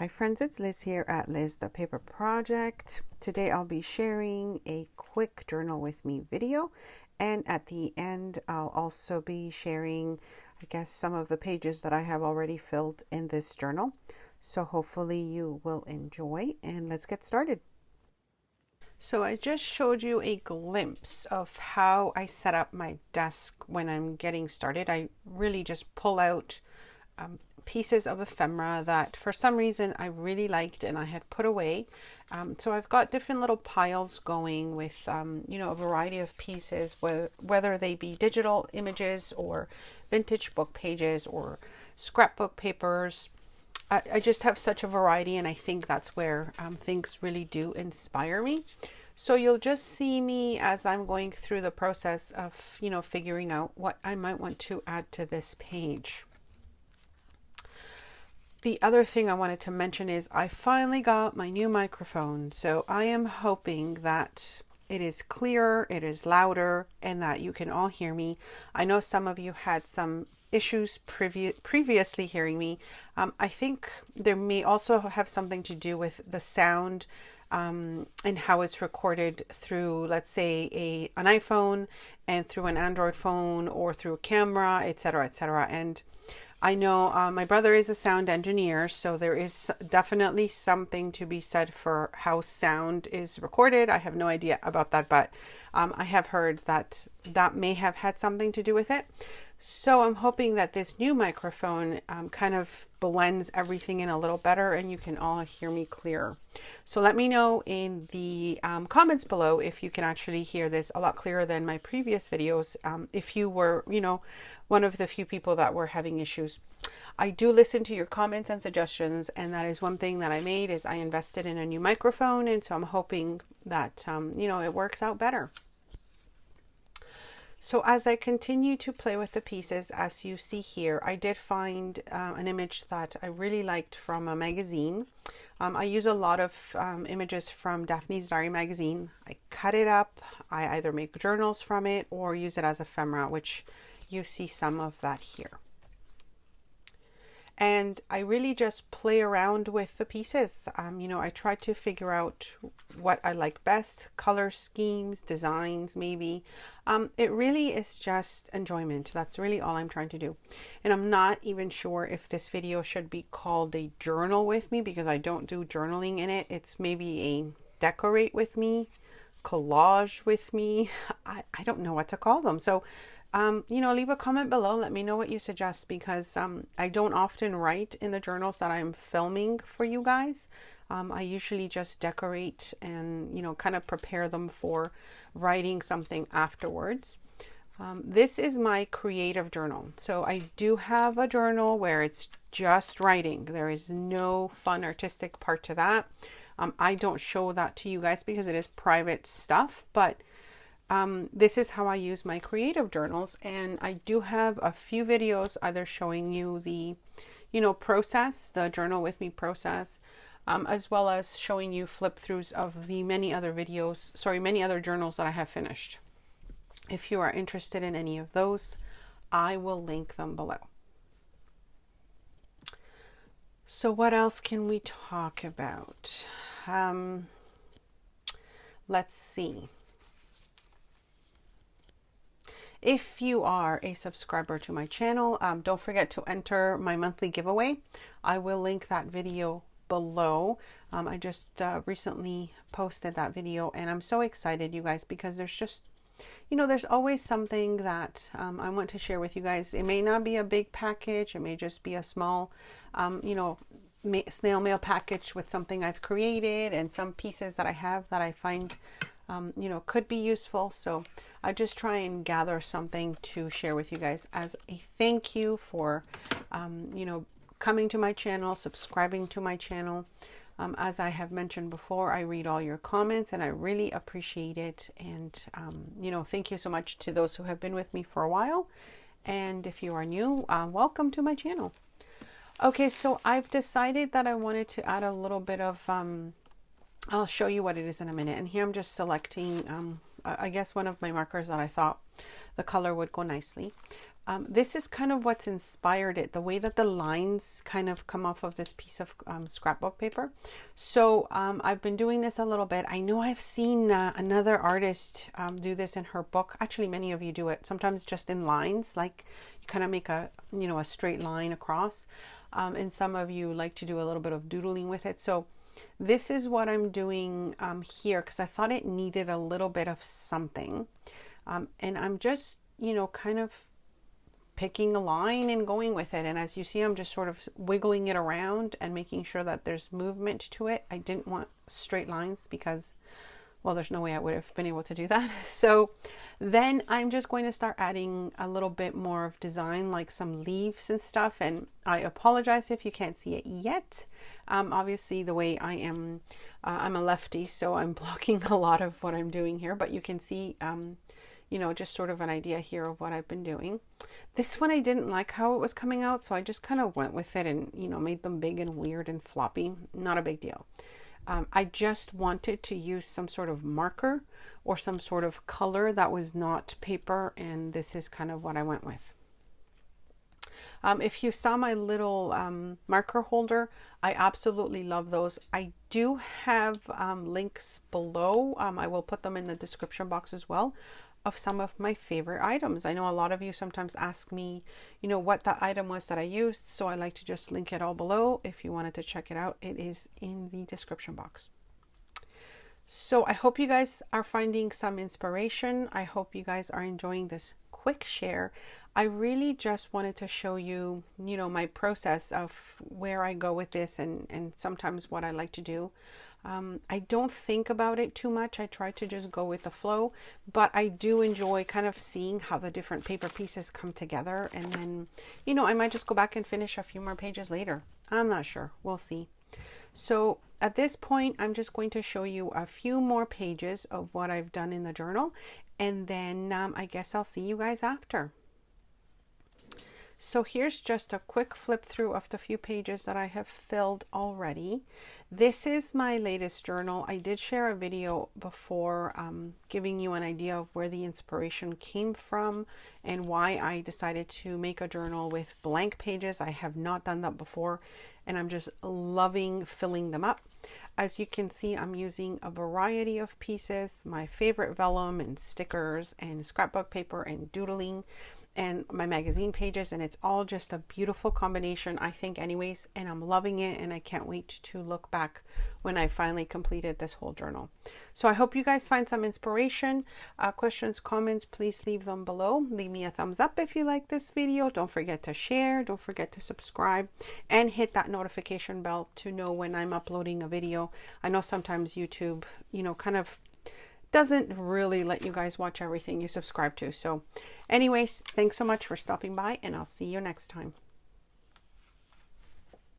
Hi friends, it's Liz here at Liz the Paper Project. Today I'll be sharing a quick journal with me video, and at the end I'll also be sharing, some of the pages that I have already filled in this journal. So hopefully you will enjoy, and let's get started. So I just showed you a glimpse of how I set up my desk when I'm getting started. I really just pull out pieces of ephemera that for some reason I really liked and I had put away. So I've got different little piles going with, a variety of pieces, whether they be digital images or vintage book pages or scrapbook papers. I just have such a variety, and I think that's where things really do inspire me. So you'll just see me as I'm going through the process of, figuring out what I might want to add to this page. The other thing I wanted to mention is I finally got my new microphone. So I am hoping that it is clearer, it is louder, and that you can all hear me. I know some of you had some issues previously hearing me. I think there may also have something to do with the sound and how it's recorded through, let's say, an iPhone and through an Android phone or through a camera, etc., etc. And I know my brother is a sound engineer, so there is definitely something to be said for how sound is recorded. I have no idea about that, but I have heard that that may have had something to do with it. So I'm hoping that this new microphone kind of blends everything in a little better and you can all hear me clearer. So let me know in the comments below if you can actually hear this a lot clearer than my previous videos. If you were, one of the few people that were having issues. I do listen to your comments and suggestions, and that is one thing that I made is I invested in a new microphone, and so I'm hoping that, it works out better. So as I continue to play with the pieces, as you see here, I did find an image that I really liked from a magazine. I use a lot of images from Daphne's Diary magazine. I cut it up. I either make journals from it or use it as ephemera, which you see some of that here. And I really just play around with the pieces. I try to figure out what I like best, color schemes, designs, maybe. It really is just enjoyment. That's really all I'm trying to do. And I'm not even sure if this video should be called a journal with me, because I don't do journaling in it. It's maybe a decorate with me, collage with me. I don't know what to call them. So leave a comment below. Let me know what you suggest, because I don't often write in the journals that I'm filming for you guys. I usually just decorate and, kind of prepare them for writing something afterwards. This is my creative journal. So I do have a journal where it's just writing. There is no fun artistic part to that. I don't show that to you guys because it is private stuff, but this is how I use my creative journals. And I do have a few videos either showing you the, process, the journal with me process, as well as showing you flip throughs of the many other journals that I have finished. If you are interested in any of those, I will link them below. So what else can we talk about? Let's see. If you are a subscriber to my channel, don't forget to enter my monthly giveaway. I will link that video below. I just recently posted that video, and I'm so excited, you guys, because there's just, there's always something that I want to share with you guys. It may not be a big package. It may just be a small, snail mail package with something I've created and some pieces that I have that I find could be useful. So I just try and gather something to share with you guys as a thank you for, coming to my channel, subscribing to my channel. As I have mentioned before, I read all your comments and I really appreciate it. And, thank you so much to those who have been with me for a while. And if you are new, welcome to my channel. Okay, so I've decided that I wanted to add a little bit of, I'll show you what it is in a minute. And here I'm just selecting, I guess one of my markers that I thought the color would go nicely. This is kind of what's inspired it, the way that the lines kind of come off of this piece of scrapbook paper. So I've been doing this a little bit. I know I've seen another artist do this in her book. Actually, many of you do it, sometimes just in lines, like you kind of make a, you know, a straight line across. And some of you like to do a little bit of doodling with it. So this is what I'm doing here, because I thought it needed a little bit of something. And I'm just, you know, kind of picking a line and going with it. And as you see, I'm just sort of wiggling it around and making sure that there's movement to it. I didn't want straight lines because, well, there's no way I would have been able to do that. So then I'm just going to start adding a little bit more of design, like some leaves and stuff. And I apologize if you can't see it yet. Obviously the way I am, I'm a lefty, so I'm blocking a lot of what I'm doing here, but you can see, you know, just sort of an idea here of what I've been doing. This one I didn't like how it was coming out, so I just kind of went with it and, you know, made them big and weird and floppy. Not a big deal. I just wanted to use some sort of marker or some sort of color that was not paper, and this is kind of what I went with. If you saw my little marker holder, I absolutely love those. I do have links below. I will put them in the description box as well, of some of my favorite items. I know a lot of you sometimes ask me, you know, what the item was that I used, so I like to just link it all below. If you wanted to check it out, it is in the description box. So I hope you guys are finding some inspiration. I hope you guys are enjoying this quick share. I really just wanted to show you, you know, my process of where I go with this and sometimes what I like to do. I don't think about it too much. I try to just go with the flow, but I do enjoy kind of seeing how the different paper pieces come together. And then, you know, I might just go back and finish a few more pages later. I'm not sure. We'll see. So at this point, I'm just going to show you a few more pages of what I've done in the journal. And then I guess I'll see you guys after. So here's just a quick flip through of the few pages that I have filled already. This is my latest journal. I did share a video before giving you an idea of where the inspiration came from and why I decided to make a journal with blank pages. I have not done that before, and I'm just loving filling them up. As you can see, I'm using a variety of pieces, my favorite vellum and stickers and scrapbook paper and doodling, and my magazine pages, and it's all just a beautiful combination, I think, anyways, and I'm loving it, and I can't wait to look back when I finally completed this whole journal. So I hope you guys find some inspiration. Questions, comments, please leave them below. Leave me a thumbs up if you like this video. Don't forget to share, don't forget to subscribe, and hit that notification bell to know when I'm uploading a video. I know sometimes YouTube, you know, kind of doesn't really let you guys watch everything you subscribe to. So anyways, thanks so much for stopping by, and I'll see you next time.